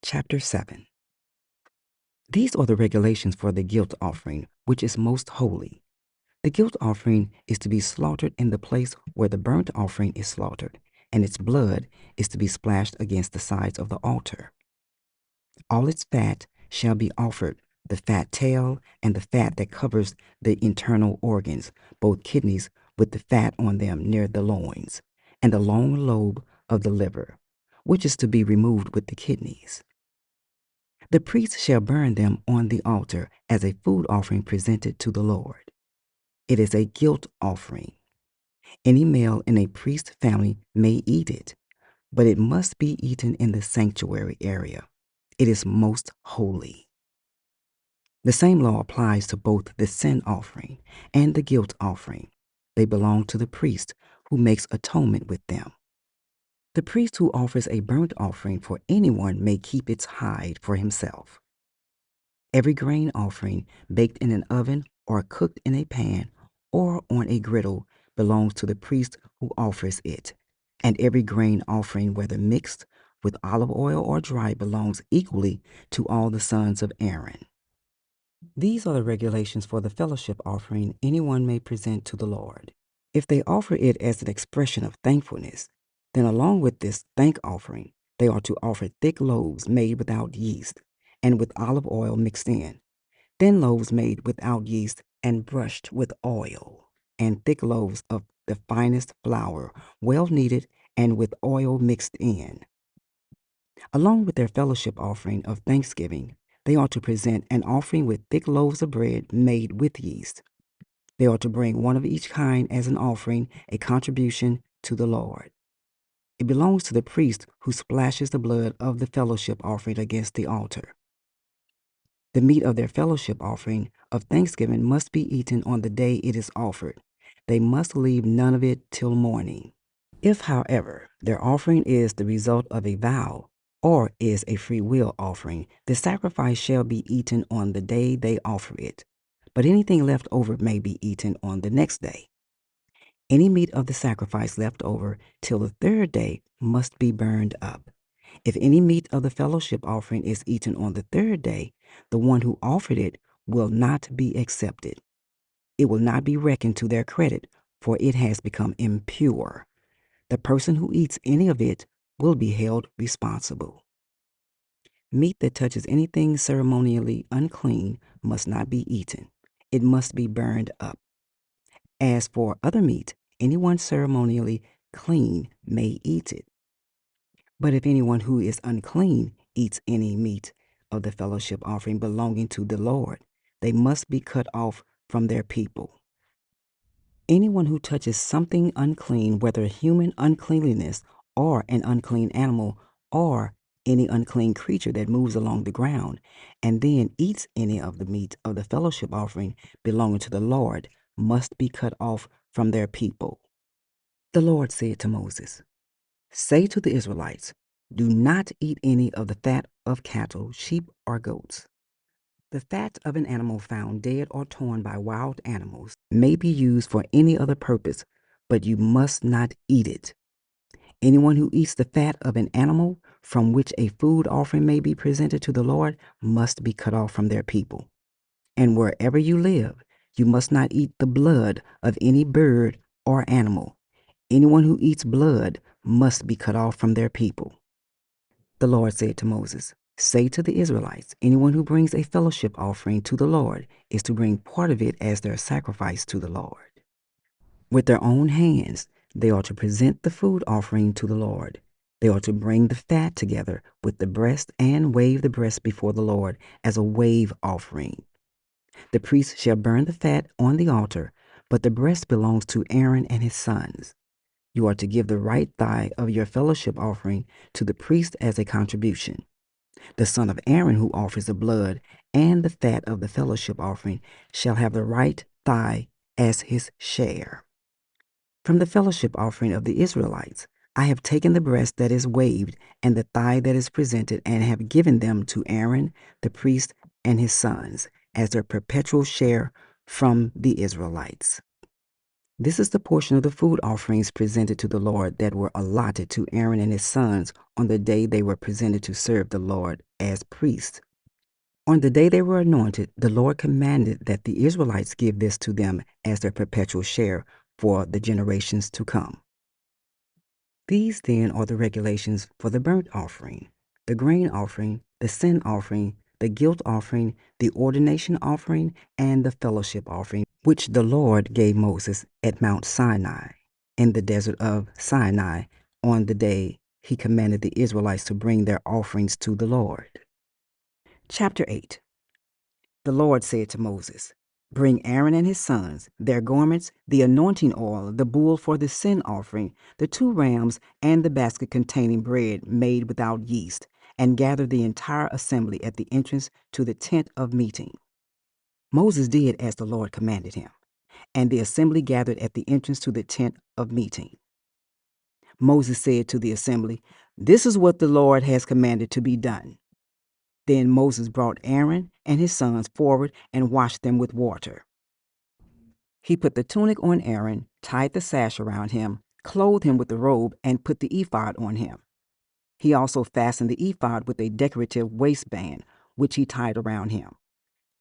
Chapter 7. These are the regulations for the guilt offering, which is most holy. The guilt offering is to be slaughtered in the place where the burnt offering is slaughtered, and its blood is to be splashed against the sides of the altar. All its fat shall be offered, the fat tail and the fat that covers the internal organs, both kidneys with the fat on them near the loins, and the long lobe of the liver, which is to be removed with the kidneys. The priest shall burn them on the altar as a food offering presented to the Lord. It is a guilt offering. Any male in a priest's family may eat it, but it must be eaten in the sanctuary area. It is most holy. The same law applies to both the sin offering and the guilt offering. They belong to the priest who makes atonement with them. The priest who offers a burnt offering for anyone may keep its hide for himself. Every grain offering baked in an oven or cooked in a pan or on a griddle belongs to the priest who offers it, and every grain offering, whether mixed with olive oil or dry, belongs equally to all the sons of Aaron. These are the regulations for the fellowship offering anyone may present to the Lord. If they offer it as an expression of thankfulness, then along with this thank offering, they are to offer thick loaves made without yeast and with olive oil mixed in, thin loaves made without yeast and brushed with oil, and thick loaves of the finest flour, well kneaded and with oil mixed in. Along with their fellowship offering of thanksgiving, they are to present an offering with thick loaves of bread made with yeast. They are to bring one of each kind as an offering, a contribution to the Lord. It belongs to the priest who splashes the blood of the fellowship offering against the altar. The meat of their fellowship offering of thanksgiving must be eaten on the day it is offered. They must leave none of it till morning. If, however, their offering is the result of a vow or is a free will offering, the sacrifice shall be eaten on the day they offer it, but anything left over may be eaten on the next day. Any meat of the sacrifice left over till the third day must be burned up. If any meat of the fellowship offering is eaten on the third day, the one who offered it will not be accepted. It will not be reckoned to their credit, for it has become impure. The person who eats any of it will be held responsible. Meat that touches anything ceremonially unclean must not be eaten. It must be burned up. As for other meat, anyone ceremonially clean may eat it. But if anyone who is unclean eats any meat of the fellowship offering belonging to the Lord, they must be cut off from their people. Anyone who touches something unclean, whether human uncleanliness or an unclean animal or any unclean creature that moves along the ground, and then eats any of the meat of the fellowship offering belonging to the Lord, must be cut off from their people. The Lord said to Moses, "Say to the Israelites, do not eat any of the fat of cattle, sheep, or goats. The fat of an animal found dead or torn by wild animals may be used for any other purpose, but you must not eat it. Anyone who eats the fat of an animal from which a food offering may be presented to the Lord must be cut off from their people. And wherever you live, you must not eat the blood of any bird or animal. Anyone who eats blood must be cut off from their people." The Lord said to Moses, "Say to the Israelites, anyone who brings a fellowship offering to the Lord is to bring part of it as their sacrifice to the Lord. With their own hands, they are to present the food offering to the Lord. They are to bring the fat together with the breast and wave the breast before the Lord as a wave offering. The priest shall burn the fat on the altar, but the breast belongs to Aaron and his sons. You are to give the right thigh of your fellowship offering to the priest as a contribution. The son of Aaron who offers the blood and the fat of the fellowship offering shall have the right thigh as his share. From the fellowship offering of the Israelites, I have taken the breast that is waved and the thigh that is presented and have given them to Aaron, the priest, and his sons as their perpetual share from the Israelites. This is the portion of the food offerings presented to the Lord that were allotted to Aaron and his sons on the day they were presented to serve the Lord as priests. On the day they were anointed, the Lord commanded that the Israelites give this to them as their perpetual share for the generations to come. These then are the regulations for the burnt offering, the grain offering, the sin offering, the guilt offering, the ordination offering, and the fellowship offering, which the Lord gave Moses at Mount Sinai, in the desert of Sinai, on the day he commanded the Israelites to bring their offerings to the Lord. Chapter 8. The Lord said to Moses, "Bring Aaron and his sons, their garments, the anointing oil, the bull for the sin offering, the 2 rams, and the basket containing bread made without yeast, and gather the entire assembly at the entrance to the tent of meeting." Moses did as the Lord commanded him, and the assembly gathered at the entrance to the tent of meeting. Moses said to the assembly, "This is what the Lord has commanded to be done." Then Moses brought Aaron and his sons forward and washed them with water. He put the tunic on Aaron, tied the sash around him, clothed him with the robe, and put the ephod on him. He also fastened the ephod with a decorative waistband, which he tied around him.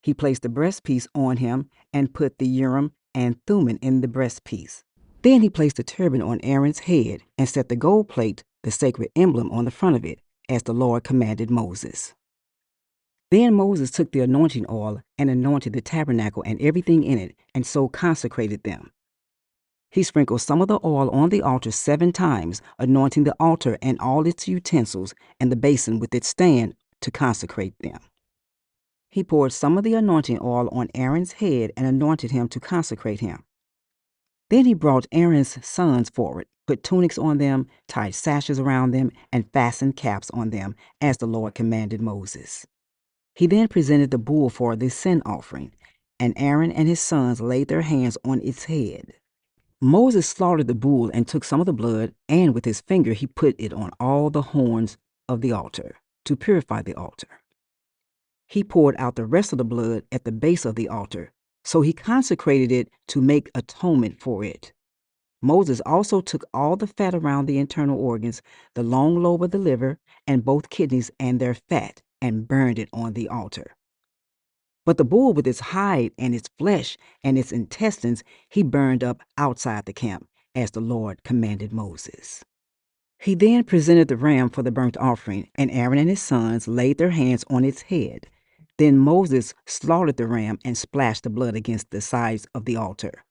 He placed the breastpiece on him and put the Urim and Thummim in the breastpiece. Then he placed the turban on Aaron's head and set the gold plate, the sacred emblem, on the front of it, as the Lord commanded Moses. Then Moses took the anointing oil and anointed the tabernacle and everything in it, and so consecrated them. He sprinkled some of the oil on the altar 7 times, anointing the altar and all its utensils and the basin with its stand to consecrate them. He poured some of the anointing oil on Aaron's head and anointed him to consecrate him. Then he brought Aaron's sons forward, put tunics on them, tied sashes around them, and fastened caps on them, as the Lord commanded Moses. He then presented the bull for the sin offering, and Aaron and his sons laid their hands on its head. Moses slaughtered the bull and took some of the blood, and with his finger he put it on all the horns of the altar to purify the altar. He poured out the rest of the blood at the base of the altar, so he consecrated it to make atonement for it. Moses also took all the fat around the internal organs, the long lobe of the liver, and both kidneys and their fat, and burned it on the altar. But the bull with its hide and its flesh and its intestines he burned up outside the camp, as the Lord commanded Moses. He then presented the ram for the burnt offering, and Aaron and his sons laid their hands on its head. Then Moses slaughtered the ram and splashed the blood against the sides of the altar.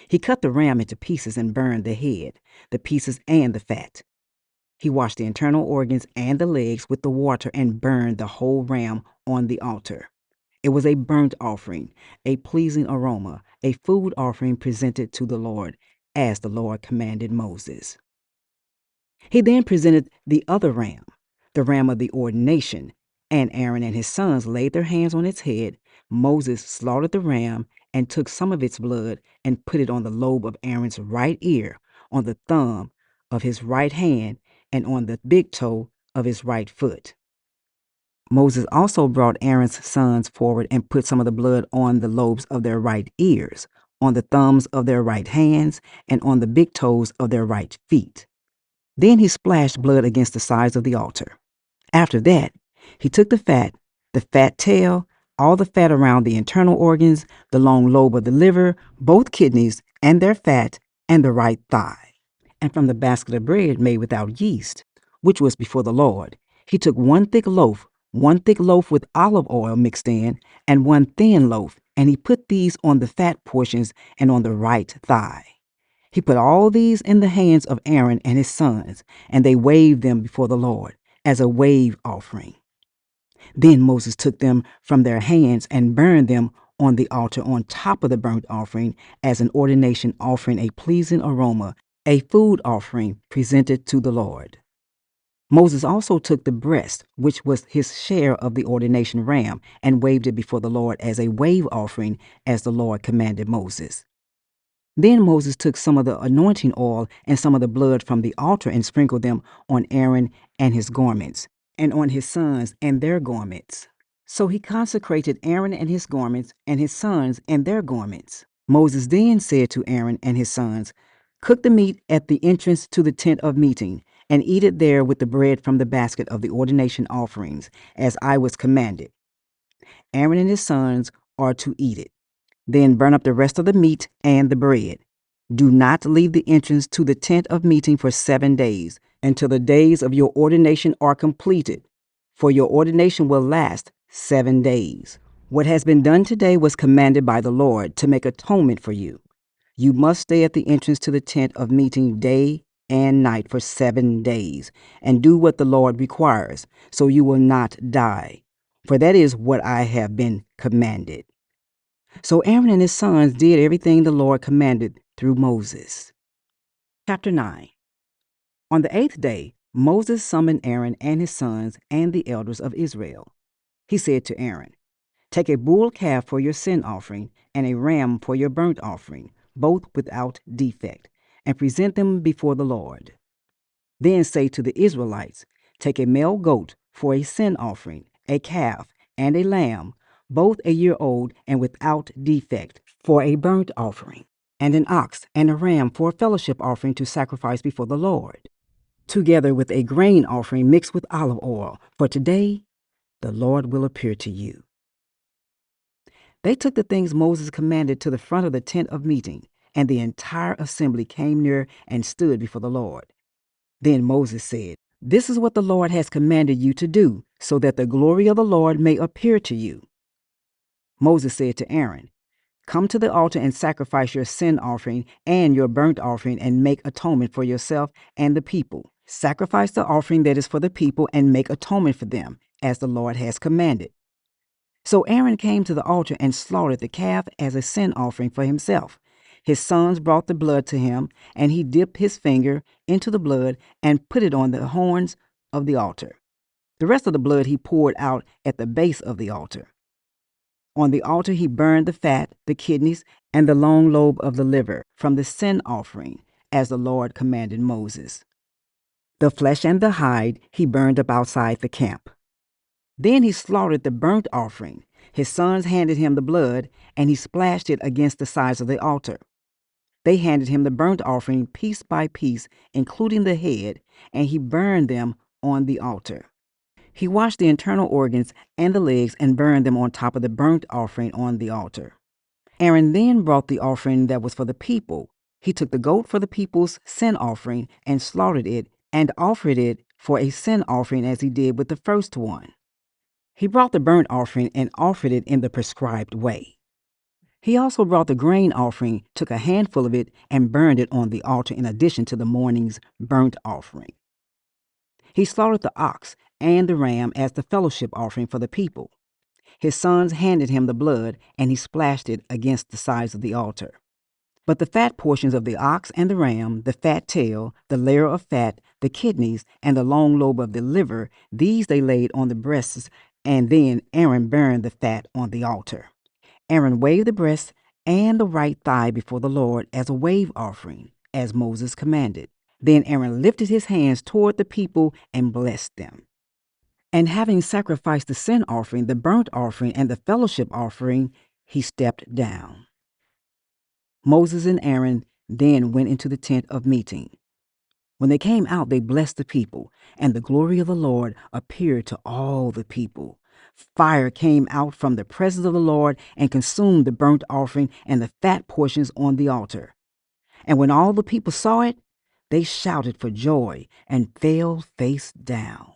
He cut the ram into pieces and burned the head, the pieces, and the fat. He washed the internal organs and the legs with the water and burned the whole ram on the altar. It was a burnt offering, a pleasing aroma, a food offering presented to the Lord, as the Lord commanded Moses. He then presented the other ram, the ram of the ordination, and Aaron and his sons laid their hands on its head. Moses slaughtered the ram and took some of its blood and put it on the lobe of Aaron's right ear, on the thumb of his right hand, and on the big toe of his right foot. Moses also brought Aaron's sons forward and put some of the blood on the lobes of their right ears, on the thumbs of their right hands, and on the big toes of their right feet. Then he splashed blood against the sides of the altar. After that, he took the fat tail, all the fat around the internal organs, the long lobe of the liver, both kidneys and their fat, and the right thigh. And from the basket of bread made without yeast, which was before the Lord, he took one thick loaf with olive oil mixed in, and one thin loaf, and he put these on the fat portions and on the right thigh. He put all these in the hands of Aaron and his sons, and they waved them before the Lord as a wave offering. Then Moses took them from their hands and burned them on the altar on top of the burnt offering as an ordination offering, a pleasing aroma, a food offering presented to the Lord. Moses also took the breast, which was his share of the ordination ram, and waved it before the Lord as a wave offering, as the Lord commanded Moses. Then Moses took some of the anointing oil and some of the blood from the altar and sprinkled them on Aaron and his garments, and on his sons and their garments. So he consecrated Aaron and his garments, and his sons and their garments. Moses then said to Aaron and his sons, "Cook the meat at the entrance to the tent of meeting, and eat it there with the bread from the basket of the ordination offerings, as I was commanded. Aaron and his sons are to eat it. Then burn up the rest of the meat and the bread. Do not leave the entrance to the tent of meeting for 7 days, until the days of your ordination are completed, for your ordination will last 7 days. What has been done today was commanded by the Lord to make atonement for you. You must stay at the entrance to the tent of meeting day and night for 7 days, and do what the Lord requires, so you will not die. For that is what I have been commanded." So Aaron and his sons did everything the Lord commanded through Moses. Chapter 9. On the 8th day, Moses summoned Aaron and his sons and the elders of Israel. He said to Aaron, "Take a bull calf for your sin offering and a ram for your burnt offering, both without defect, and present them before the Lord. Then say to the Israelites, 'Take a male goat for a sin offering, a calf, and a lamb, both a year old and without defect, for a burnt offering, and an ox and a ram for a fellowship offering to sacrifice before the Lord, together with a grain offering mixed with olive oil, for today the Lord will appear to you.'" They took the things Moses commanded to the front of the tent of meeting, and the entire assembly came near and stood before the Lord. Then Moses said, "This is what the Lord has commanded you to do, so that the glory of the Lord may appear to you." Moses said to Aaron, "Come to the altar and sacrifice your sin offering and your burnt offering and make atonement for yourself and the people. Sacrifice the offering that is for the people and make atonement for them, as the Lord has commanded." So Aaron came to the altar and slaughtered the calf as a sin offering for himself. His sons brought the blood to him, and he dipped his finger into the blood and put it on the horns of the altar. The rest of the blood he poured out at the base of the altar. On the altar he burned the fat, the kidneys, and the long lobe of the liver from the sin offering, as the Lord commanded Moses. The flesh and the hide he burned up outside the camp. Then he slaughtered the burnt offering. His sons handed him the blood, and he splashed it against the sides of the altar. They handed him the burnt offering piece by piece, including the head, and he burned them on the altar. He washed the internal organs and the legs and burned them on top of the burnt offering on the altar. Aaron then brought the offering that was for the people. He took the goat for the people's sin offering and slaughtered it and offered it for a sin offering as he did with the first one. He brought the burnt offering and offered it in the prescribed way. He also brought the grain offering, took a handful of it, and burned it on the altar in addition to the morning's burnt offering. He slaughtered the ox and the ram as the fellowship offering for the people. His sons handed him the blood, and he splashed it against the sides of the altar. But the fat portions of the ox and the ram, the fat tail, the layer of fat, the kidneys, and the long lobe of the liver, these they laid on the breasts, and then Aaron burned the fat on the altar. Aaron waved the breast and the right thigh before the Lord as a wave offering, as Moses commanded. Then Aaron lifted his hands toward the people and blessed them. And having sacrificed the sin offering, the burnt offering, and the fellowship offering, he stepped down. Moses and Aaron then went into the tent of meeting. When they came out, they blessed the people, and the glory of the Lord appeared to all the people. Fire came out from the presence of the Lord and consumed the burnt offering and the fat portions on the altar. And when all the people saw it, they shouted for joy and fell face down.